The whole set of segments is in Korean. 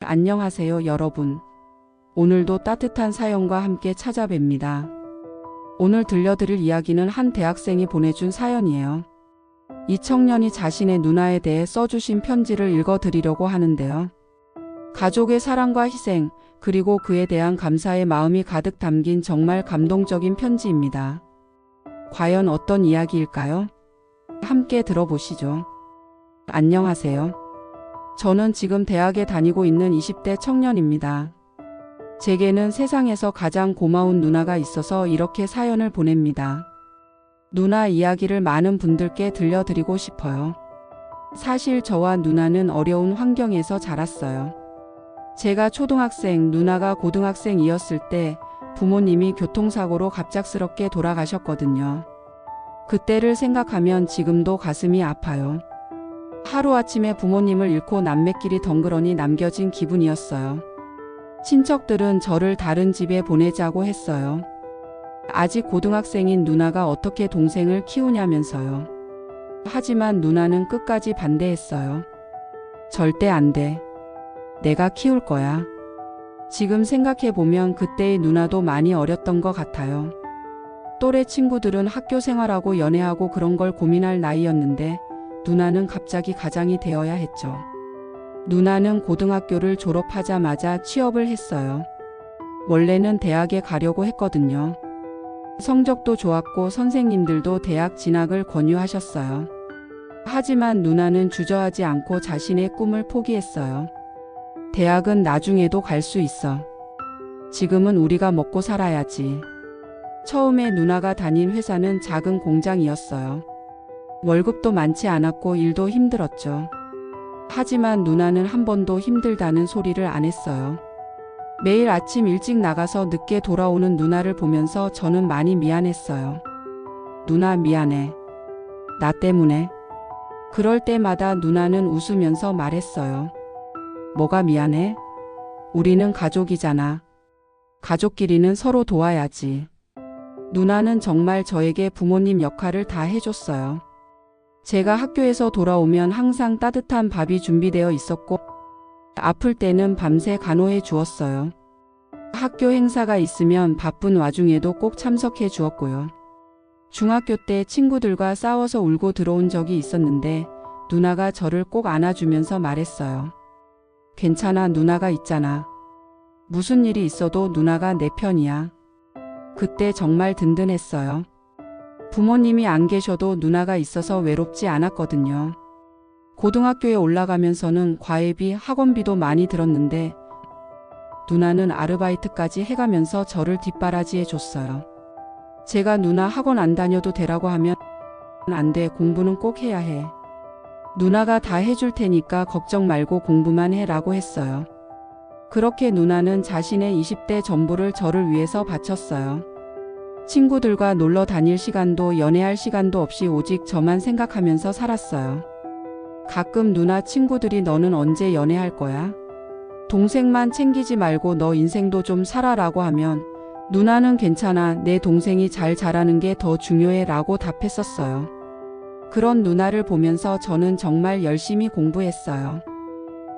안녕하세요, 여러분. 오늘도 따뜻한 사연과 함께 찾아뵙니다. 오늘 들려드릴 이야기는 한 대학생이 보내준 사연이에요. 이 청년이 자신의 누나에 대해 써주신 편지를 읽어드리려고 하는데요. 가족의 사랑과 희생, 그리고 그에 대한 감사의 마음이 가득 담긴 정말 감동적인 편지입니다. 과연 어떤 이야기일까요? 함께 들어보시죠. 안녕하세요. 저는 지금 대학에 다니고 있는 20대 청년입니다. 제게는 세상에서 가장 고마운 누나가 있어서 이렇게 사연을 보냅니다. 누나 이야기를 많은 분들께 들려드리고 싶어요. 사실 저와 누나는 어려운 환경에서 자랐어요. 제가 초등학생, 누나가 고등학생이었을 때 부모님이 교통사고로 갑작스럽게 돌아가셨거든요. 그때를 생각하면 지금도 가슴이 아파요. 하루아침에 부모님을 잃고 남매끼리 덩그러니 남겨진 기분이었어요. 친척들은 저를 다른 집에 보내자고 했어요. 아직 고등학생인 누나가 어떻게 동생을 키우냐면서요. 하지만 누나는 끝까지 반대했어요. 절대 안 돼. 내가 키울 거야. 지금 생각해보면 그때의 누나도 많이 어렸던 것 같아요. 또래 친구들은 학교 생활하고 연애하고 그런 걸 고민할 나이였는데 누나는 갑자기 가장이 되어야 했죠. 누나는 고등학교를 졸업하자마자 취업을 했어요. 원래는 대학에 가려고 했거든요. 성적도 좋았고 선생님들도 대학 진학을 권유하셨어요. 하지만 누나는 주저하지 않고 자신의 꿈을 포기했어요. 대학은 나중에도 갈 수 있어. 지금은 우리가 먹고 살아야지. 처음에 누나가 다닌 회사는 작은 공장이었어요. 월급도 많지 않았고 일도 힘들었죠. 하지만 누나는 한 번도 힘들다는 소리를 안 했어요. 매일 아침 일찍 나가서 늦게 돌아오는 누나를 보면서 저는 많이 미안했어요. 누나 미안해. 나 때문에. 그럴 때마다 누나는 웃으면서 말했어요. 뭐가 미안해? 우리는 가족이잖아. 가족끼리는 서로 도와야지. 누나는 정말 저에게 부모님 역할을 다 해줬어요. 제가 학교에서 돌아오면 항상 따뜻한 밥이 준비되어 있었고 아플 때는 밤새 간호해 주었어요. 학교 행사가 있으면 바쁜 와중에도 꼭 참석해 주었고요. 중학교 때 친구들과 싸워서 울고 들어온 적이 있었는데 누나가 저를 꼭 안아주면서 말했어요. 괜찮아, 누나가 있잖아. 무슨 일이 있어도 누나가 내 편이야. 그때 정말 든든했어요. 부모님이 안 계셔도 누나가 있어서 외롭지 않았거든요. 고등학교에 올라가면서는 과외비, 학원비도 많이 들었는데 누나는 아르바이트까지 해가면서 저를 뒷바라지해 줬어요. 제가 누나 학원 안 다녀도 되라고 하면 안 돼, 공부는 꼭 해야 해. 누나가 다 해줄 테니까 걱정 말고 공부만 해라고 했어요. 그렇게 누나는 자신의 20대 전부를 저를 위해서 바쳤어요. 친구들과 놀러 다닐 시간도 연애할 시간도 없이 오직 저만 생각하면서 살았어요. 가끔 누나 친구들이 너는 언제 연애할 거야? 동생만 챙기지 말고 너 인생도 좀 살아라고 하면 누나는 괜찮아, 내 동생이 잘 자라는 게 더 중요해 라고 답했었어요. 그런 누나를 보면서 저는 정말 열심히 공부했어요.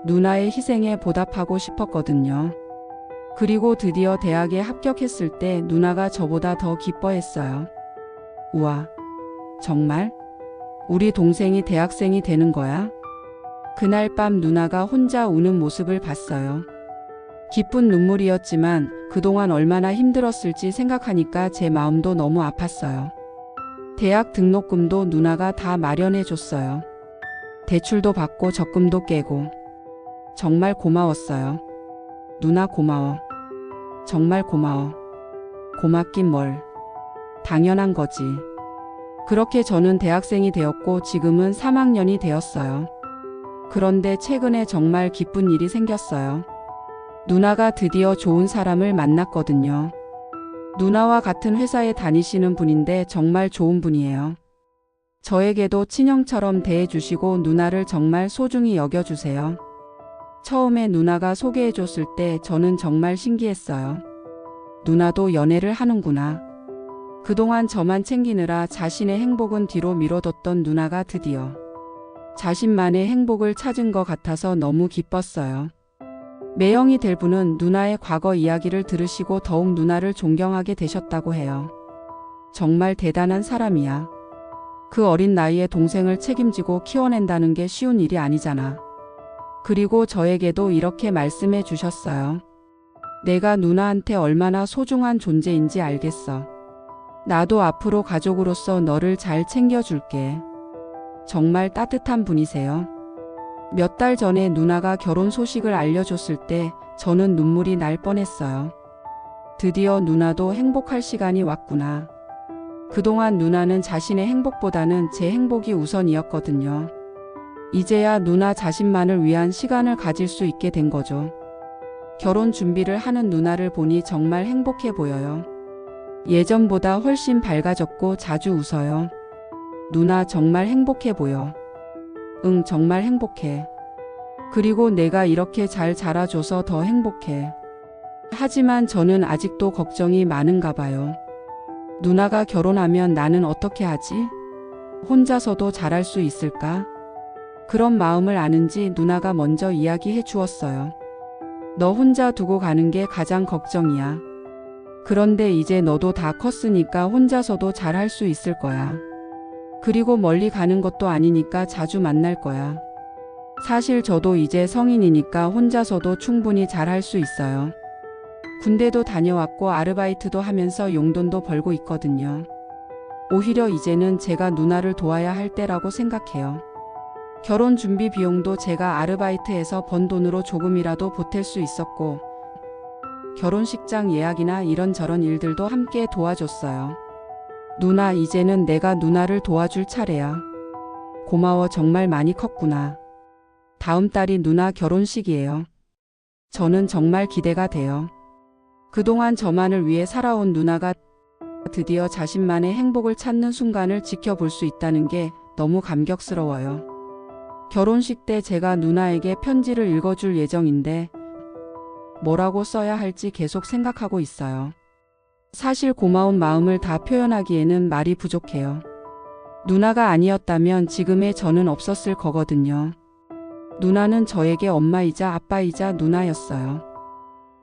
누나의 희생에 보답하고 싶었거든요. 그리고 드디어 대학에 합격했을 때 누나가 저보다 더 기뻐했어요. 우와, 정말? 우리 동생이 대학생이 되는 거야? 그날 밤 누나가 혼자 우는 모습을 봤어요. 기쁜 눈물이었지만 그동안 얼마나 힘들었을지 생각하니까 제 마음도 너무 아팠어요. 대학 등록금도 누나가 다 마련해 줬어요. 대출도 받고 적금도 깨고. 정말 고마웠어요. 누나 고마워. 정말 고마워. 고맙긴 뭘. 당연한 거지. 그렇게 저는 대학생이 되었고 지금은 3학년이 되었어요. 그런데 최근에 정말 기쁜 일이 생겼어요. 누나가 드디어 좋은 사람을 만났거든요. 누나와 같은 회사에 다니시는 분인데 정말 좋은 분이에요. 저에게도 친형처럼 대해주시고 누나를 정말 소중히 여겨주세요. 처음에 누나가 소개해줬을 때 저는 정말 신기했어요. 누나도 연애를 하는구나. 그동안 저만 챙기느라 자신의 행복은 뒤로 미뤄뒀던 누나가 드디어 자신만의 행복을 찾은 것 같아서 너무 기뻤어요. 매형이 될 분은 누나의 과거 이야기를 들으시고 더욱 누나를 존경하게 되셨다고 해요. 정말 대단한 사람이야. 그 어린 나이에 동생을 책임지고 키워낸다는 게 쉬운 일이 아니잖아. 그리고 저에게도 이렇게 말씀해 주셨어요. 내가 누나한테 얼마나 소중한 존재인지 알겠어. 나도 앞으로 가족으로서 너를 잘 챙겨줄게. 정말 따뜻한 분이세요. 몇 달 전에 누나가 결혼 소식을 알려줬을 때 저는 눈물이 날 뻔했어요. 드디어 누나도 행복할 시간이 왔구나. 그동안 누나는 자신의 행복보다는 제 행복이 우선이었거든요. 이제야 누나 자신만을 위한 시간을 가질 수 있게 된 거죠. 결혼 준비를 하는 누나를 보니 정말 행복해 보여요. 예전보다 훨씬 밝아졌고 자주 웃어요. 누나 정말 행복해 보여. 응, 정말 행복해. 그리고 내가 이렇게 잘 자라줘서 더 행복해. 하지만 저는 아직도 걱정이 많은가 봐요. 누나가 결혼하면 나는 어떻게 하지? 혼자서도 잘할 수 있을까? 그런 마음을 아는지 누나가 먼저 이야기해 주었어요. 너 혼자 두고 가는 게 가장 걱정이야. 그런데 이제 너도 다 컸으니까 혼자서도 잘할 수 있을 거야. 그리고 멀리 가는 것도 아니니까 자주 만날 거야. 사실 저도 이제 성인이니까 혼자서도 충분히 잘할 수 있어요. 군대도 다녀왔고 아르바이트도 하면서 용돈도 벌고 있거든요. 오히려 이제는 제가 누나를 도와야 할 때라고 생각해요. 결혼 준비 비용도 제가 아르바이트해서 번 돈으로 조금이라도 보탤 수 있었고, 결혼식장 예약이나 이런저런 일들도 함께 도와줬어요. 누나, 이제는 내가 누나를 도와줄 차례야. 고마워, 정말 많이 컸구나. 다음 달이 누나 결혼식이에요. 저는 정말 기대가 돼요. 그동안 저만을 위해 살아온 누나가 드디어 자신만의 행복을 찾는 순간을 지켜볼 수 있다는 게 너무 감격스러워요. 결혼식 때 제가 누나에게 편지를 읽어줄 예정인데 뭐라고 써야 할지 계속 생각하고 있어요. 사실 고마운 마음을 다 표현하기에는 말이 부족해요. 누나가 아니었다면 지금의 저는 없었을 거거든요. 누나는 저에게 엄마이자 아빠이자 누나였어요.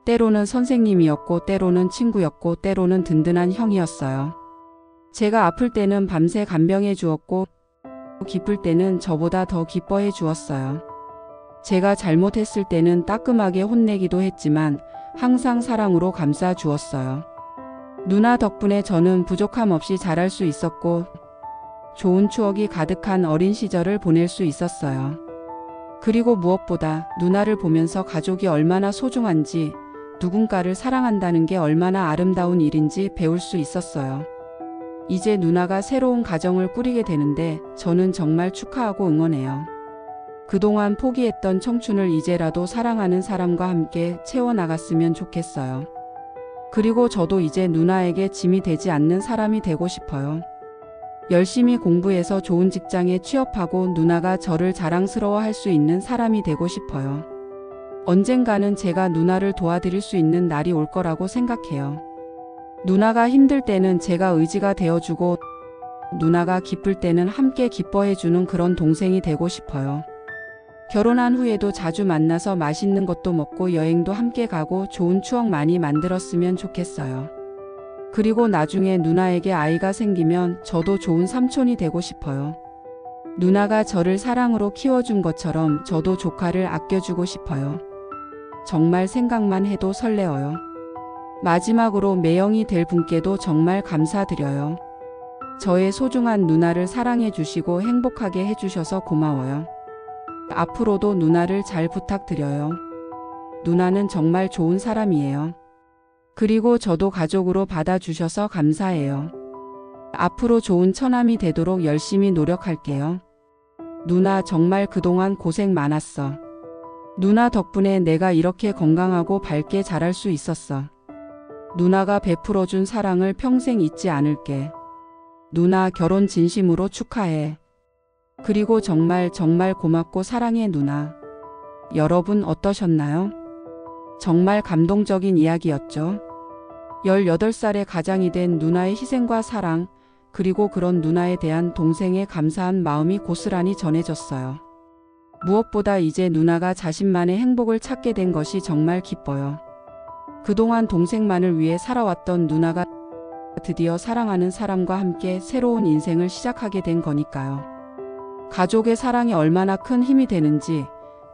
때로는 선생님이었고 때로는 친구였고 때로는 든든한 형이었어요. 제가 아플 때는 밤새 간병해 주었고 기쁠 때는 저보다 더 기뻐해 주었어요. 제가 잘못했을 때는 따끔하게 혼내기도 했지만 항상 사랑으로 감싸 주었어요. 누나 덕분에 저는 부족함 없이 자랄 수 있었고 좋은 추억이 가득한 어린 시절을 보낼 수 있었어요. 그리고 무엇보다 누나를 보면서 가족이 얼마나 소중한지, 누군가를 사랑한다는 게 얼마나 아름다운 일인지 배울 수 있었어요. 이제 누나가 새로운 가정을 꾸리게 되는데 저는 정말 축하하고 응원해요. 그동안 포기했던 청춘을 이제라도 사랑하는 사람과 함께 채워나갔으면 좋겠어요. 그리고 저도 이제 누나에게 짐이 되지 않는 사람이 되고 싶어요. 열심히 공부해서 좋은 직장에 취업하고 누나가 저를 자랑스러워할 수 있는 사람이 되고 싶어요. 언젠가는 제가 누나를 도와드릴 수 있는 날이 올 거라고 생각해요. 누나가 힘들 때는 제가 의지가 되어주고 누나가 기쁠 때는 함께 기뻐해주는 그런 동생이 되고 싶어요. 결혼한 후에도 자주 만나서 맛있는 것도 먹고 여행도 함께 가고 좋은 추억 많이 만들었으면 좋겠어요. 그리고 나중에 누나에게 아이가 생기면 저도 좋은 삼촌이 되고 싶어요. 누나가 저를 사랑으로 키워준 것처럼 저도 조카를 아껴주고 싶어요. 정말 생각만 해도 설레어요. 마지막으로 매형이 될 분께도 정말 감사드려요. 저의 소중한 누나를 사랑해 주시고 행복하게 해주셔서 고마워요. 앞으로도 누나를 잘 부탁드려요. 누나는 정말 좋은 사람이에요. 그리고 저도 가족으로 받아주셔서 감사해요. 앞으로 좋은 처남이 되도록 열심히 노력할게요. 누나, 정말 그동안 고생 많았어. 누나 덕분에 내가 이렇게 건강하고 밝게 자랄 수 있었어. 누나가 베풀어준 사랑을 평생 잊지 않을게. 누나, 결혼 진심으로 축하해. 그리고 정말 고맙고 사랑해, 누나. 여러분 어떠셨나요? 정말 감동적인 이야기였죠. 18살의 가장이 된 누나의 희생과 사랑, 그리고 그런 누나에 대한 동생의 감사한 마음이 고스란히 전해졌어요. 무엇보다 이제 누나가 자신만의 행복을 찾게 된 것이 정말 기뻐요. 그동안 동생만을 위해 살아왔던 누나가 드디어 사랑하는 사람과 함께 새로운 인생을 시작하게 된 거니까요. 가족의 사랑이 얼마나 큰 힘이 되는지,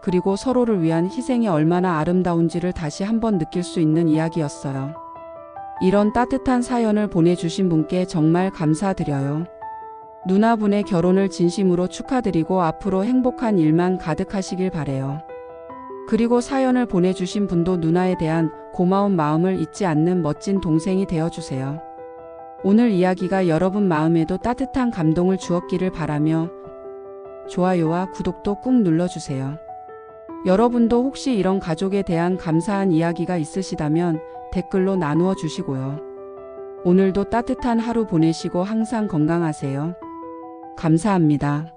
그리고 서로를 위한 희생이 얼마나 아름다운지를 다시 한번 느낄 수 있는 이야기였어요. 이런 따뜻한 사연을 보내주신 분께 정말 감사드려요. 누나분의 결혼을 진심으로 축하드리고 앞으로 행복한 일만 가득하시길 바래요. 그리고 사연을 보내주신 분도 누나에 대한 고마운 마음을 잊지 않는 멋진 동생이 되어주세요. 오늘 이야기가 여러분 마음에도 따뜻한 감동을 주었기를 바라며 좋아요와 구독도 꾹 눌러주세요. 여러분도 혹시 이런 가족에 대한 감사한 이야기가 있으시다면 댓글로 나누어 주시고요. 오늘도 따뜻한 하루 보내시고 항상 건강하세요. 감사합니다.